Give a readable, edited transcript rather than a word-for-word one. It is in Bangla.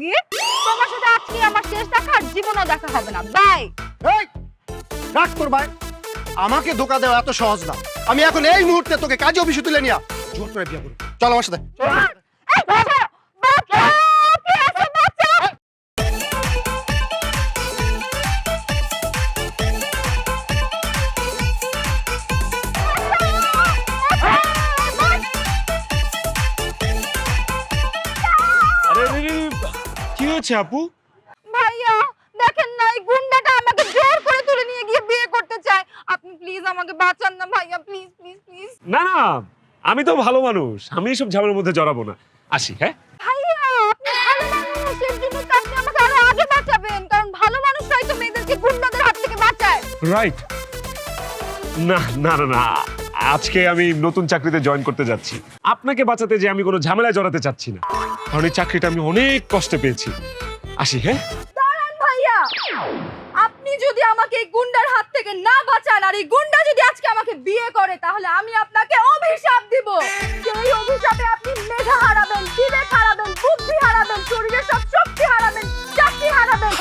গিয়ে। তোমার সাথে আজকে আমার শেষ দেখা, আর জীবনও দেখা হবে না। বাই। এই রাখ তোর ভাই, আমাকে ধোকা দেওয়া এত সহজ না। আমি এখন এই মুহূর্তে তোকে কাজে অফিসে তুলে নিয়া জোর করে বিয়ে করব। চল আমার সাথে, চল আমার সাথে। এই বাঁচাও, বাঁচাও, কে আছে বাঁচাও। আরে আরে, আরে, কি হয়েছে আপু? ভাইয়া দেখেন না, এই গুন্ডাটা আমাকে জোর করে তুলে নিয়ে গিয়ে বিয়ে করতে চায়। আপনি প্লিজ আমাকে বাঁচান না ভাইয়া, প্লিজ প্লিজ প্লিজ। না না, আমি তো ভালো মানুষ, আমি এসব ঝামেলার মধ্যে জড়াবো না। আসি, হ্যাঁ? ভাইয়া আপনি ভালো মানুষ, এর জন্য তো আপনি আমাকে আরো আগে বাঁচাবেন, কারণ ভালো মানুষরাই তো মেয়েদেরকে গুন্ডাদের হাত থেকে বাঁচায়। রাইট। না না না না, আজকে আমি নতুন চাকরিতে জয়েন করতে যাচ্ছি। আপনাকে বাঁচাতে যে আমি কোনো ঝামেলায় জড়াতে চাচ্ছি না, কারণ এই চাকরিটা আমি অনেক কষ্টে পেয়েছি। আসি, হ্যাঁ? দাঁড়ান ভাইয়া, আপনি যদি আমাকে এই গুন্ডার হাত থেকে না বাঁচান, আর এই গুন্ডা যদি আজকে আমাকে বিয়ে করে, তাহলে আমি আপনাকে অভিশাপ দিব। সেই অভিশাপে আপনি মেধা হারাবেন, বিবেক হারাবেন, বুদ্ধি হারাবেন, শরীরের সব শক্তি হারাবেন, চাকরি হারাবেন,